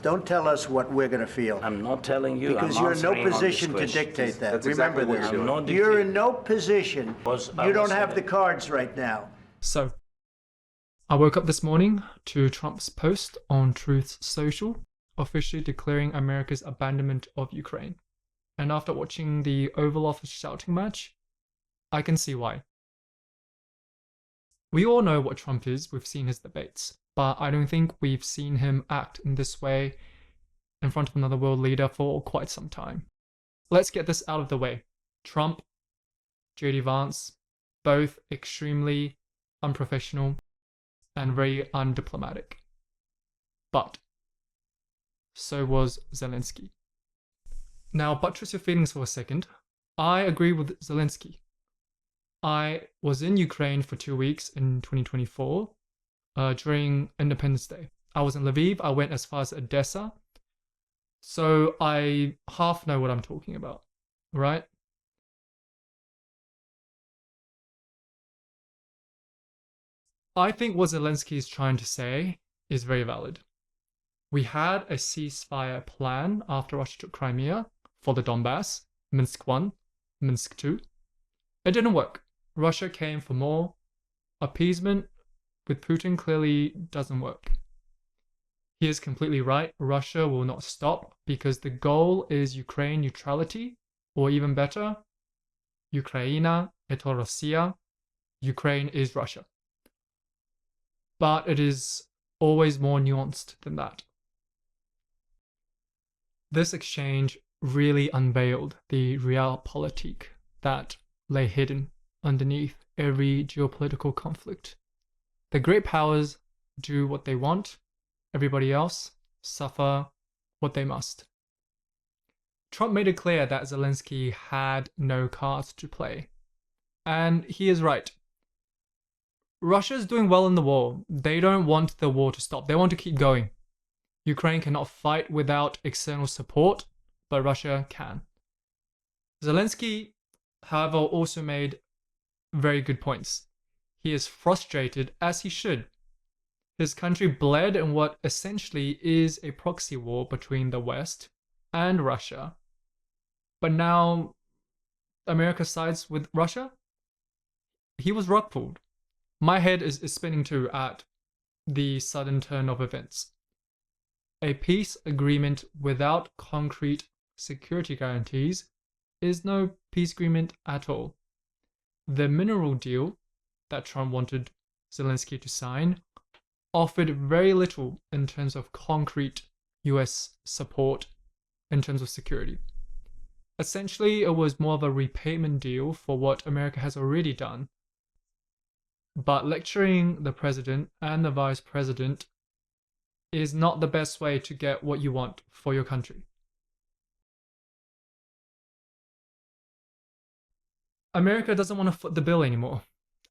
Don't tell us what we're going to feel. I'm not telling you. Because I'm you're in no answering on this position to question. dictate that. That's Remember exactly what this. you're doing. I'm not You're in dictating. no position. I You don't was have the saying- cards right now. So, I woke up this morning to Trump's post on Truth Social, officially declaring America's abandonment of Ukraine. And after watching the Oval Office shouting match, I can see why. We all know what Trump is, we've seen his debates, but I don't think we've seen him act in this way in front of another world leader for quite some time. Let's get this out of the way. Trump, JD Vance, both extremely unprofessional and very undiplomatic. But so was Zelensky. Now, buttress your feelings for a second. I agree with Zelensky. I was in Ukraine for 2 weeks in 2024 during Independence Day. I was in Lviv. I went as far as Odessa. So I half know what I'm talking about, right? I think what Zelensky is trying to say is very valid. We had a ceasefire plan after Russia took Crimea for the Donbass, Minsk 1, Minsk 2. It didn't work. Russia came for more. Appeasement with Putin clearly doesn't work. He is completely right. Russia will not stop because the goal is Ukraine neutrality, or even better, Ukraina это Россия. Ukraine is Russia. But it is always more nuanced than that. This exchange really unveiled the realpolitik that lay hidden underneath every geopolitical conflict. The great powers do what they want, everybody else suffer what they must. Trump made it clear that Zelensky had no cards to play. And he is right. Russia is doing well in the war. They don't want the war to stop. They want to keep going. Ukraine cannot fight without external support, but Russia can. Zelensky, however, also made very good points. He is frustrated, as he should. His country bled in what essentially is a proxy war between the West and Russia. But now America sides with Russia? He was rug pulled. My head is spinning too at the sudden turn of events. A peace agreement without concrete security guarantees is no peace agreement at all. The mineral deal that Trump wanted Zelensky to sign offered very little in terms of concrete US support in terms of security. Essentially, it was more of a repayment deal for what America has already done. But lecturing the president and the vice president is not the best way to get what you want for your country. America doesn't want to foot the bill anymore,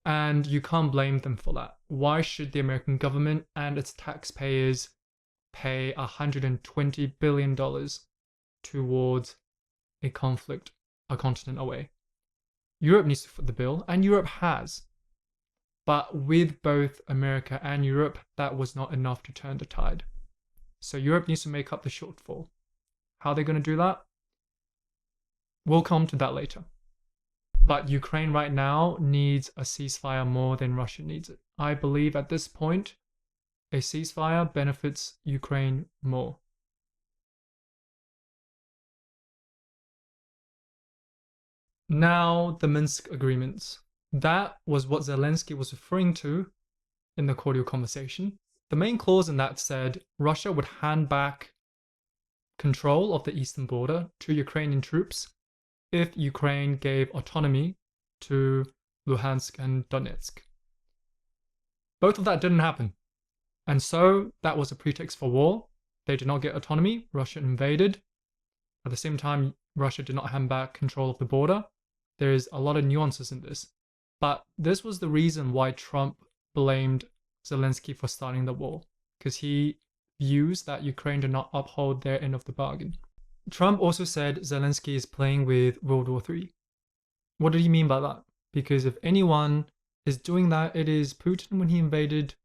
and you can't blame them for that. Why should the American government and its taxpayers pay $120 billion towards a conflict a continent away? Europe needs to foot the bill, and Europe has. But with both America and Europe, that was not enough to turn the tide. So Europe needs to make up the shortfall. How are they going to do that? We'll come to that later. But Ukraine right now needs a ceasefire more than Russia needs it. I believe at this point, a ceasefire benefits Ukraine more. Now, the Minsk agreements. That was what Zelensky was referring to in the cordial conversation. The main clause in that said Russia would hand back control of the eastern border to Ukrainian troops if Ukraine gave autonomy to Luhansk and Donetsk. Both of that didn't happen. And so that was a pretext for war. They did not get autonomy. Russia invaded. At the same time, Russia did not hand back control of the border. There is a lot of nuances in this. But this was the reason why Trump blamed Zelensky for starting the war, because he views that Ukraine did not uphold their end of the bargain. Trump also said Zelensky is playing with World War III. What did he mean by that? Because if anyone is doing that, it is Putin when he invaded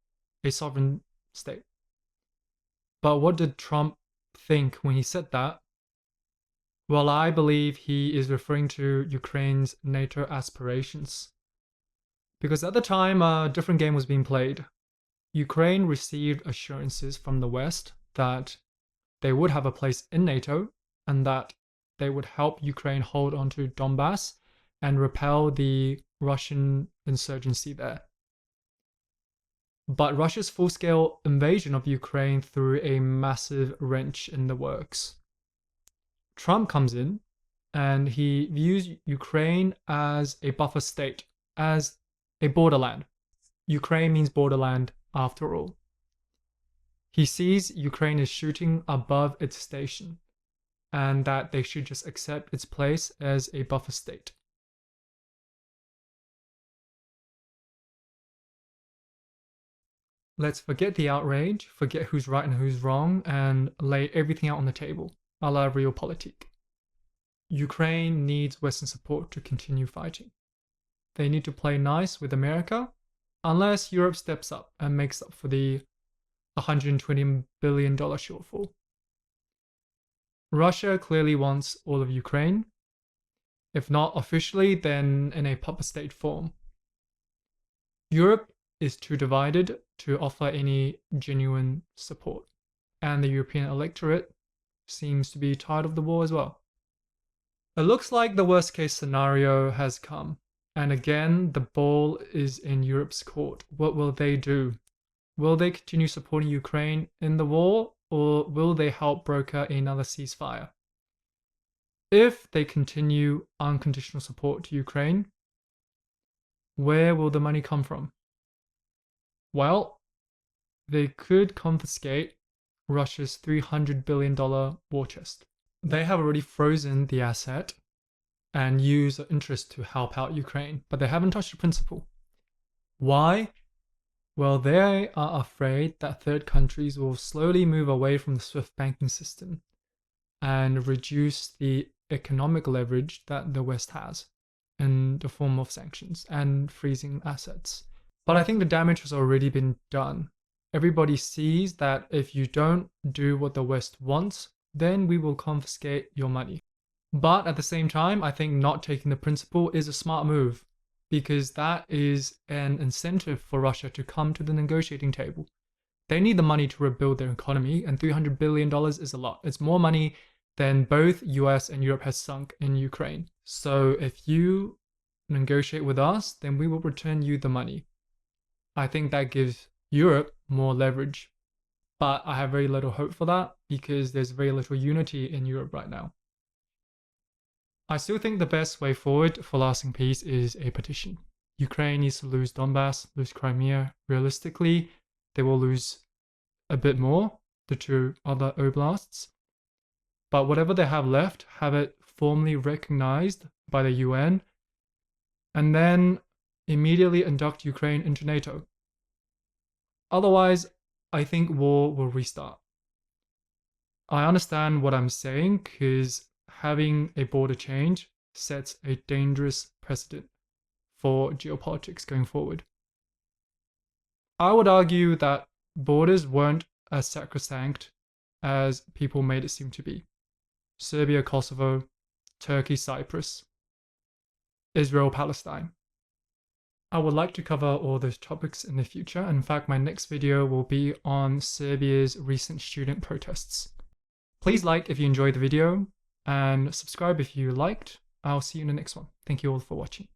a sovereign state. But what did Trump think when he said that? Well, I believe he is referring to Ukraine's NATO aspirations. Because at the time, a different game was being played. Ukraine received assurances from the West that they would have a place in NATO and that they would help Ukraine hold onto Donbass and repel the Russian insurgency there. But Russia's full-scale invasion of Ukraine threw a massive wrench in the works. Trump comes in and he views Ukraine as a buffer state, as a borderland. Ukraine means borderland after all. He sees Ukraine is shooting above its station and that they should just accept its place as a buffer state. Let's forget the outrage, forget who's right and who's wrong, and lay everything out on the table, a la realpolitik. Ukraine needs Western support to continue fighting. They need to play nice with America, unless Europe steps up and makes up for the $120 billion shortfall. Russia clearly wants all of Ukraine, if not officially, then in a puppet state form. Europe is too divided to offer any genuine support, and the European electorate seems to be tired of the war as well. It looks like the worst case scenario has come, and again the ball is in Europe's court. What will they do? Will they continue supporting Ukraine in the war, or will they help broker another ceasefire? If they continue unconditional support to Ukraine, where will the money come from? Well, they could confiscate Russia's $300 billion war chest. They have already frozen the asset and use interest to help out Ukraine, but they haven't touched the principal. Why? Well, they are afraid that third countries will slowly move away from the SWIFT banking system and reduce the economic leverage that the West has in the form of sanctions and freezing assets. But I think the damage has already been done. Everybody sees that if you don't do what the West wants, then we will confiscate your money. But at the same time, I think not taking the principal is a smart move, because that is an incentive for Russia to come to the negotiating table. They need the money to rebuild their economy, and $300 billion is a lot. It's more money than both US and Europe has sunk in Ukraine. So if you negotiate with us, then we will return you the money. I think that gives Europe more leverage. But I have very little hope for that because there's very little unity in Europe right now. I still think the best way forward for lasting peace is a petition. Ukraine needs to lose Donbass, lose Crimea. Realistically, they will lose a bit more, the two other oblasts. But whatever they have left, have it formally recognized by the UN, and then immediately induct Ukraine into NATO. Otherwise, I think war will restart. I understand what I'm saying because having a border change sets a dangerous precedent for geopolitics going forward. I would argue that borders weren't as sacrosanct as people made it seem to be. Serbia, Kosovo, Turkey, Cyprus, Israel, Palestine. I would like to cover all those topics in the future. In fact, my next video will be on Serbia's recent student protests. Please like if you enjoyed the video and subscribe if you liked. I'll see you in the next one. Thank you all for watching.